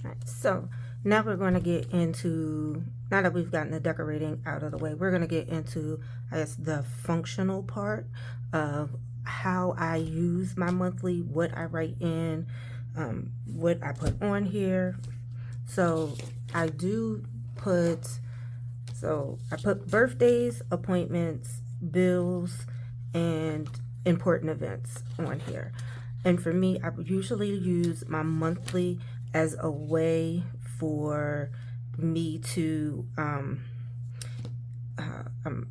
All right, so now we're going to get into, now that we've gotten the decorating out of the way, we're going to get into, I guess, the functional part of how I use my monthly, what I write in, what I put on here. So I do put, so I put birthdays, appointments, bills, and important events on here. And for me, I usually use my monthly as a way for me to uh, um,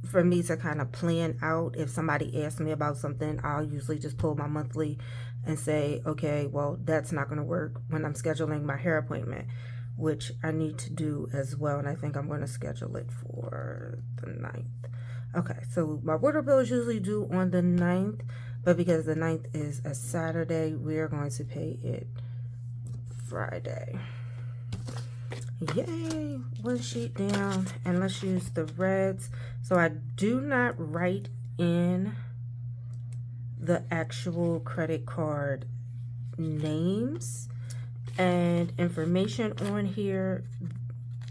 for me to kind of plan out. If somebody asks me about something, I'll usually just pull my monthly and say, okay, well, that's not going to work when I'm scheduling my hair appointment, which I need to do as well. And I think I'm going to schedule it for the 9th. Okay, so my water bill is usually due on the 9th, but because the 9th is a Saturday, we are going to pay it Friday. Yay, one sheet down, and let's use the reds. So I do not write in the actual credit card names and information on here.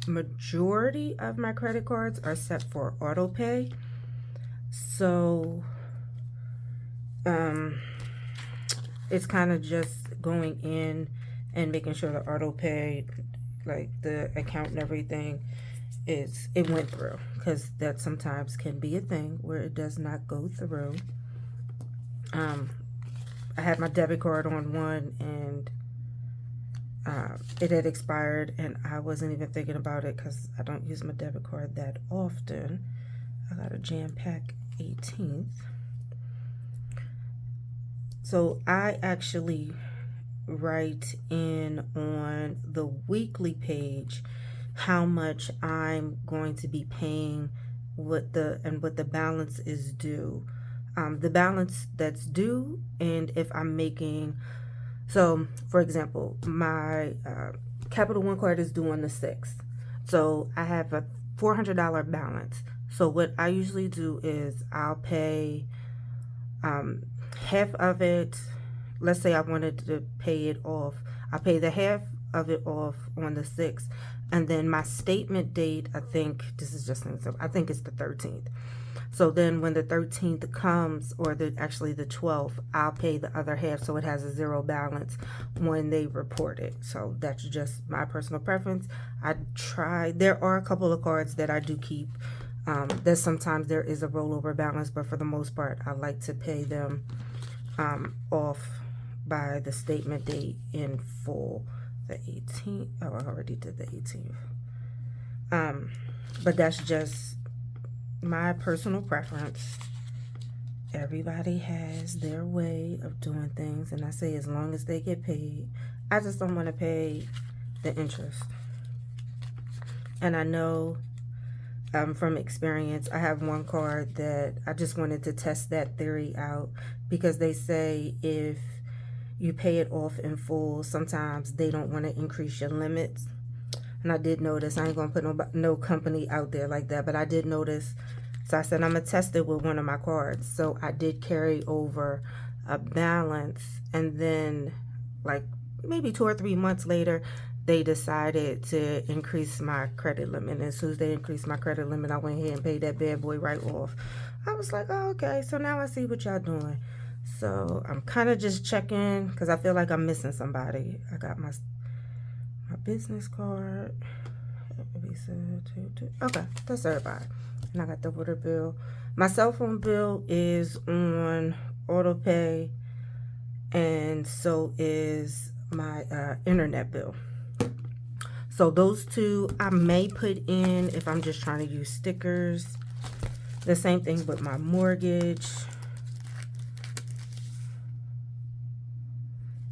Majority of my credit cards are set for auto pay. So it's kind of just going in and making sure the auto pay, like the account and everything, it went through, because that sometimes can be a thing where it does not go through. I had my debit card on one, and it had expired, and I wasn't even thinking about it because I don't use my debit card that often. I got a jam-pack 18th. So I actually write in on the weekly page how much I'm going to be paying, what the balance is due, the balance that's due, and if I'm making. So for example, my Capital One card is due on the 6th, so I have a $400 balance. So what I usually do is I'll pay half of it. Let's say I wanted to pay it off. I pay the half of it off on the 6th, and then my statement date, I think this is just an example, I think it's the 13th. So then when the 13th comes, or actually the 12th, I'll pay the other half, so it has a zero balance when they report it. So that's just my personal preference. There are a couple of cards that I do keep. That sometimes there is a rollover balance, but for the most part, I like to pay them off by the statement date in full. The 18th. Oh, I already did the 18th. But that's just my personal preference. Everybody has their way of doing things, and I say as long as they get paid. I just don't want to pay the interest. And I know from experience, I have one card that I just wanted to test that theory out, because they say if you pay it off in full, sometimes they don't want to increase your limits. And I did notice, I ain't gonna put no company out there like that, but I did notice. So I said I'm gonna test it with one of my cards. So I did carry over a balance, and then like maybe 2 or 3 months later, they decided to increase my credit limit. And as soon as they increased my credit limit, I went ahead and paid that bad boy right off. I was like, oh, okay, so now I see what y'all doing. So I'm kind of just checking, because I feel like I'm missing somebody. I got my business card. Okay, that's everybody. And I got the water bill. My cell phone bill is on auto pay, and so is my internet bill. So those two I may put in if I'm just trying to use stickers. The same thing with my mortgage.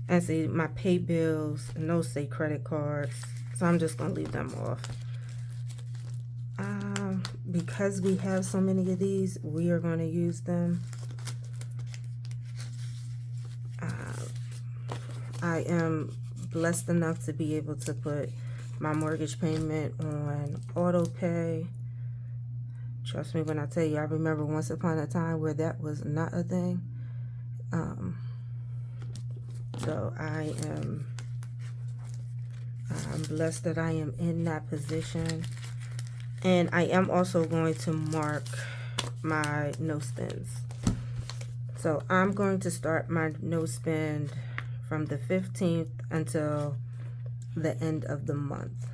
And see, my pay bills, and those say credit cards, so I'm just going to leave them off. Because we have so many of these, we are going to use them. I am blessed enough to be able to put my mortgage payment on auto pay. Trust me when I tell you, I remember once upon a time where that was not a thing. So I am I'm blessed that I am in that position. And I am also going to mark my no spends. So I'm going to start my no spend from the 15th until the end of the month.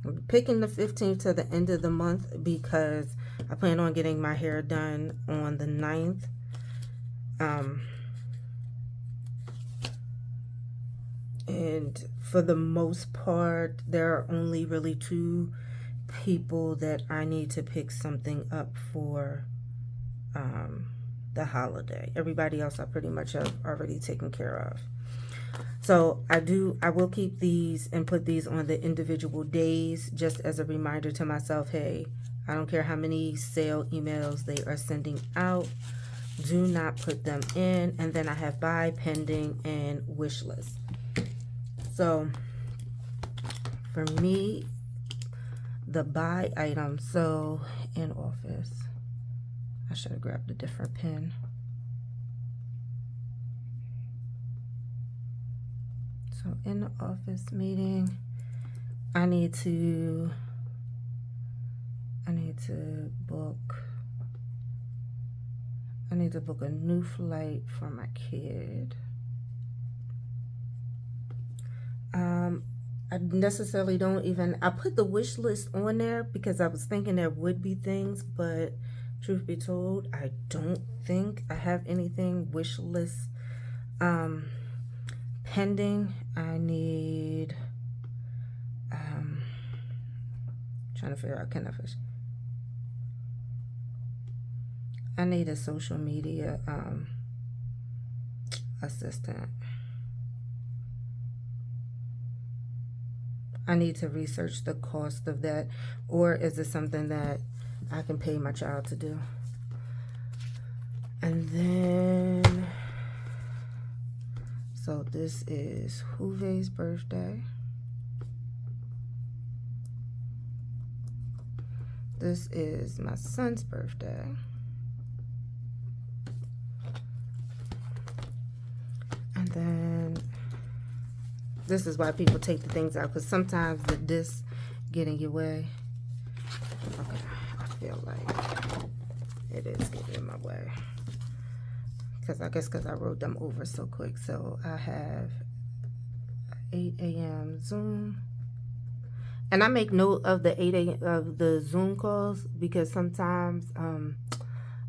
I'm picking the 15th to the end of the month because I plan on getting my hair done on the 9th. And for the most part, there are only really 2 people that I need to pick something up for the holiday. Everybody else I pretty much have already taken care of. So I will keep these and put these on the individual days just as a reminder to myself, hey, I don't care how many sale emails they are sending out, do not put them in. And then I have buy, pending, and wish list. So for me, the buy item, so in office, I should have grabbed a different pen. So in the office meeting, I need to book a new flight for my kid. I necessarily don't even, I put the wish list on there because I was thinking there would be things, but truth be told, I don't think I have anything wish list pending. I need trying to figure out, I need a social media assistant. I need to research the cost of that, or is it something that I can pay my child to do? And then, so this is Huve's birthday. This is my son's birthday. And then this is why people take the things out, because sometimes the discs get in your way. Okay, I feel like it is getting in my way. Because I guess because I wrote them over so quick. So I have 8 a.m. Zoom. And I make note of the 8 a.m. of the Zoom calls because sometimes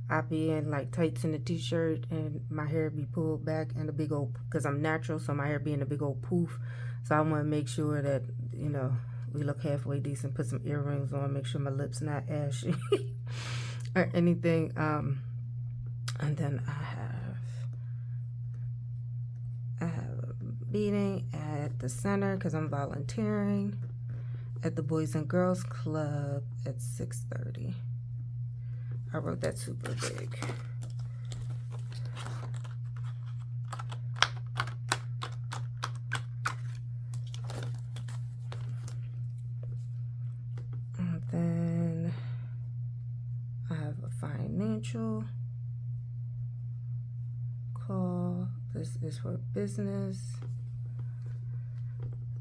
I be in like tights and a t-shirt and my hair be pulled back and a big old, because I'm natural, so my hair be in a big old poof. So I want to make sure that, you know, we look halfway decent, put some earrings on, make sure my lips not ashy or anything. And then I have a meeting at the center because I'm volunteering at the Boys and Girls Club at 6:30. I wrote that super big. And then I have a financial call. This is for business.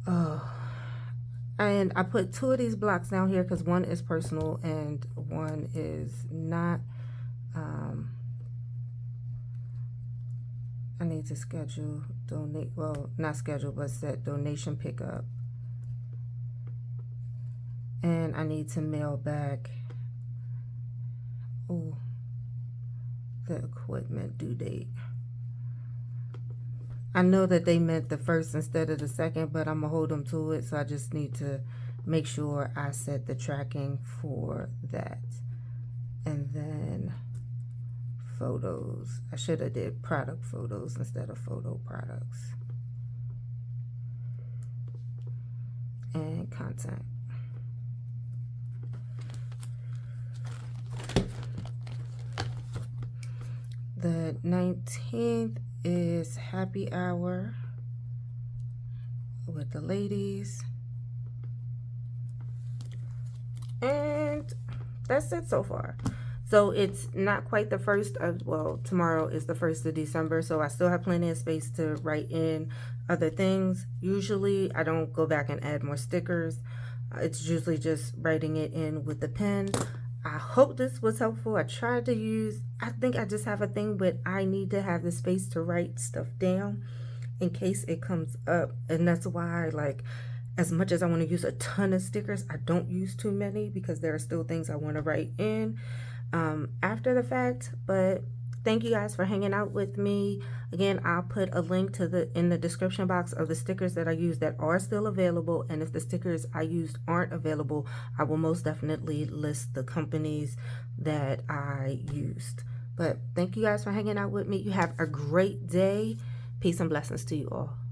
Oh, and I put 2 of these blocks down here because one is personal and one is not. I need to schedule not schedule, but set donation pickup. And I need to mail back the equipment due date. I know that they meant the 1st instead of the 2nd, but I'm going to hold them to it. So I just need to make sure I set the tracking for that. And then photos. I should have did product photos instead of photo products. And content. The 19th is happy hour with the ladies. And that's it so far. So it's not quite the first of, well, tomorrow is the 1st of December, so I still have plenty of space to write in other things. Usually I don't go back and add more stickers. It's usually just writing it in with the pen. I hope this was helpful. I tried to use, I think I just have a thing, but I need to have the space to write stuff down in case it comes up. And that's why, like, as much as I want to use a ton of stickers, I don't use too many because there are still things I want to write in after the fact. But thank you guys for hanging out with me. Again, I'll put a link to in the description box of the stickers that I use that are still available. And if the stickers I used aren't available, I will most definitely list the companies that I used. But thank you guys for hanging out with me. You have a great day. Peace and blessings to you all.